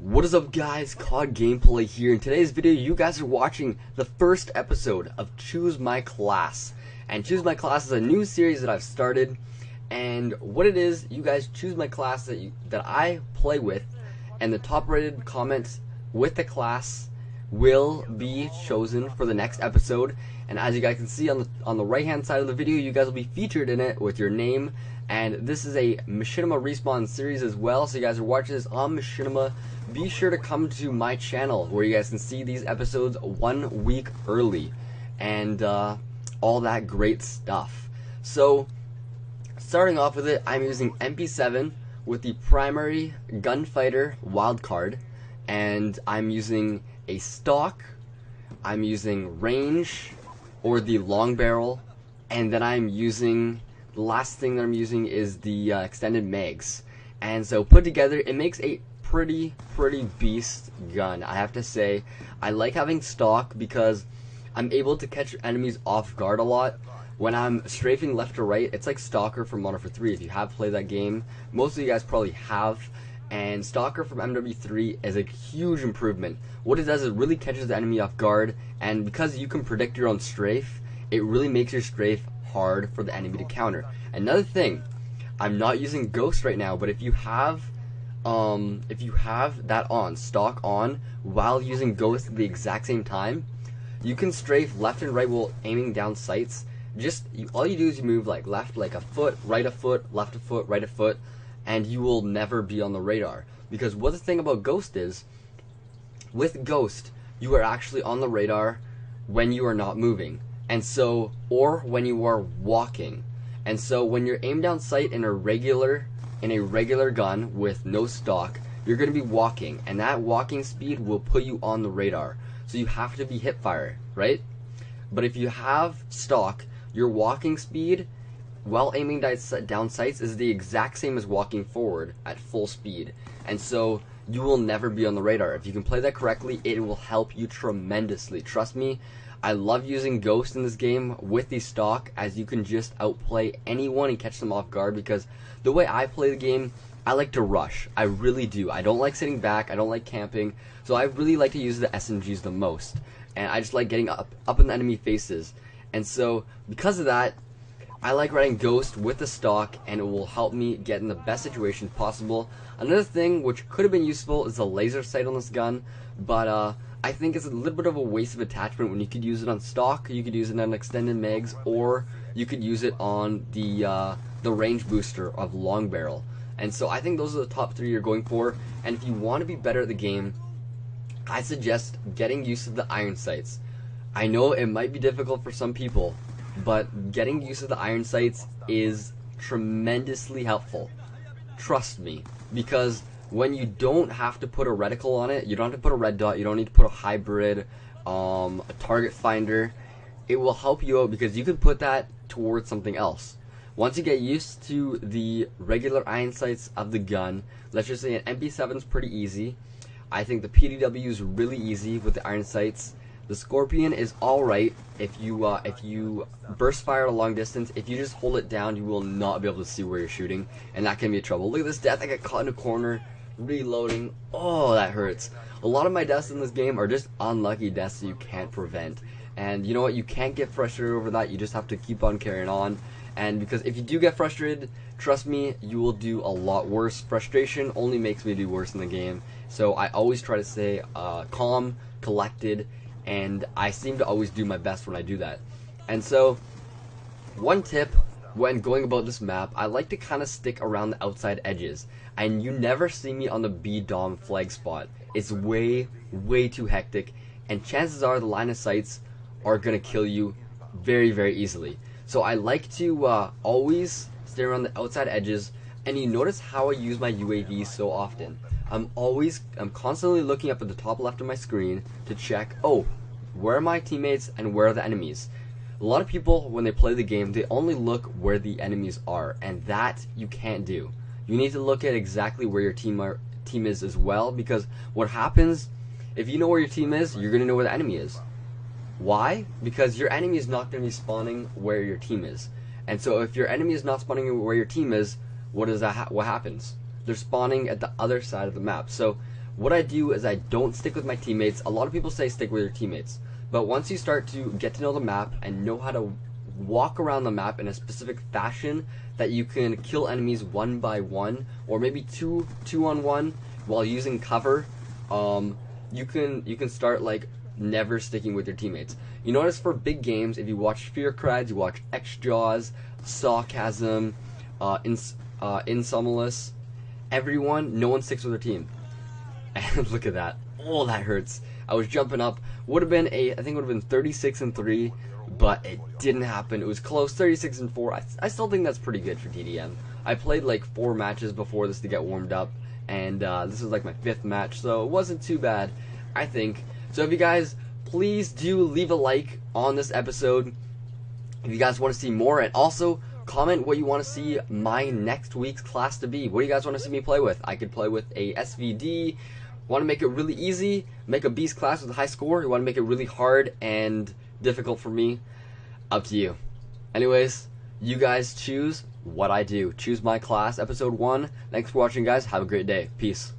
What is up, guys? COD Gameplay here. In today's video, you guys are watching the first episode of Choose My Class. And Choose My Class is a new series that I've started. And what it is, you guys choose my class that I play with, and the top rated comments with the class will be chosen for the next episode. And as you guys can see on the right hand side of the video, you guys will be featured in it with your name. And this is a Machinima Respawn series as well, so you guys are watching this on Machinima. Be sure to come to my channel where you guys can see these episodes 1 week early and all that great stuff. So starting off with it, I'm using MP7 with the primary gunfighter wildcard, and I'm using a stock, I'm using range or the long barrel, and then I'm using, the last thing that I'm using is the extended mags. And so put together, it makes a pretty beast gun. I have to say, I like having stock because I'm able to catch enemies off guard a lot. When I'm strafing left to right, it's like Stalker from Modern Warfare 3. If you have played that game, most of you guys probably have. And Stalker from MW3 is a huge improvement. What it does is it really catches the enemy off guard, and because you can predict your own strafe, it really makes your strafe hard for the enemy to counter. Another thing, I'm not using Ghost right now, but if you have that on, stock on, while using Ghost at the exact same time, you can strafe left and right while aiming down sights. All you do is you move like left like a foot, right a foot, left a foot, right a foot, and you will never be on the radar. Because what the thing about Ghost is, with Ghost, you are actually on the radar when you are not moving, and so, or when you are walking. And so when you're aimed down sight in a regular gun with no stock, you're going to be walking, and that walking speed will put you on the radar. So you have to be hip fire, right? But if you have stock, your walking speed while aiming down sights is the exact same as walking forward at full speed. And so you will never be on the radar. If you can play that correctly, it will help you tremendously. Trust me, I love using Ghost in this game with the stock, as you can just outplay anyone and catch them off guard. Because the way I play the game, I like to rush. I really do. I don't like sitting back. I don't like camping. So I really like to use the SMGs the most. And I just like getting up in the enemy faces. And so because of that, I like riding Ghost with the stock, and it will help me get in the best situations possible. Another thing which could have been useful is the laser sight on this gun, but I think it's a little bit of a waste of attachment when you could use it on stock, you could use it on extended mags, or you could use it on the range booster of long barrel. And so I think those are the top 3 you're going for. And if you want to be better at the game, I suggest getting used to the iron sights. I know it might be difficult for some people, but getting used to the iron sights is tremendously helpful. Trust me, because when you don't have to put a reticle on it, you don't have to put a red dot, you don't need to put a hybrid, a target finder, it will help you out because you can put that towards something else. Once you get used to the regular iron sights of the gun, let's just say an MP7 is pretty easy. I think the PDW is really easy with the iron sights. The Scorpion is alright if you burst fire at a long distance. If you just hold it down, you will not be able to see where you're shooting, and that can be a trouble. Look at this death, I got caught in a corner, reloading. Oh, that hurts. A lot of my deaths in this game are just unlucky deaths that you can't prevent. And you know what, you can't get frustrated over that, you just have to keep on carrying on. And because if you do get frustrated, trust me, you will do a lot worse. Frustration only makes me do worse in the game. So I always try to stay calm, collected, and I seem to always do my best when I do that. And so, one tip when going about this map, I like to kind of stick around the outside edges. And you never see me on the B-Dom flag spot. It's way too hectic, and chances are the line of sights are going to kill you very easily. So I like to always stay around the outside edges, and you notice how I use my UAV so often. I'm constantly looking up at the top left of my screen to check, oh, where are my teammates and where are the enemies? A lot of people, when they play the game, they only look where the enemies are, and that you can't do. You need to look at exactly where your team is as well, because what happens, if you know where your team is, you're going to know where the enemy is. Why? Because your enemy is not going to be spawning where your team is. And so if your enemy is not spawning where your team is, what happens? They're spawning at the other side of the map. So what I do is I don't stick with my teammates. A lot of people say stick with your teammates, but once you start to get to know the map and know how to walk around the map in a specific fashion that you can kill enemies one by one, or maybe two on one while using cover, you can start like never sticking with your teammates. You notice for big games, if you watch Fear Creds, you watch XJaws, Sarcasm, Insomolus, everyone, no one sticks with their team. And look at that. Oh, that hurts. I was jumping up. Would have been I think it would have been 36-3, but it didn't happen. It was close, 36-4. I still think that's pretty good for TDM. I played like 4 matches before this to get warmed up, and this was like my 5th match, so it wasn't too bad, I think. So if you guys, please do leave a like on this episode if you guys want to see more, and also comment what you want to see my next week's class to be. What do you guys want to see me play with? I could play with a SVD. Want to make it really easy? Make a beast class with a high score? You want to make it really hard and difficult for me? Up to you. Anyways, you guys choose what I do. Choose my class, episode 1. Thanks for watching, guys. Have a great day. Peace.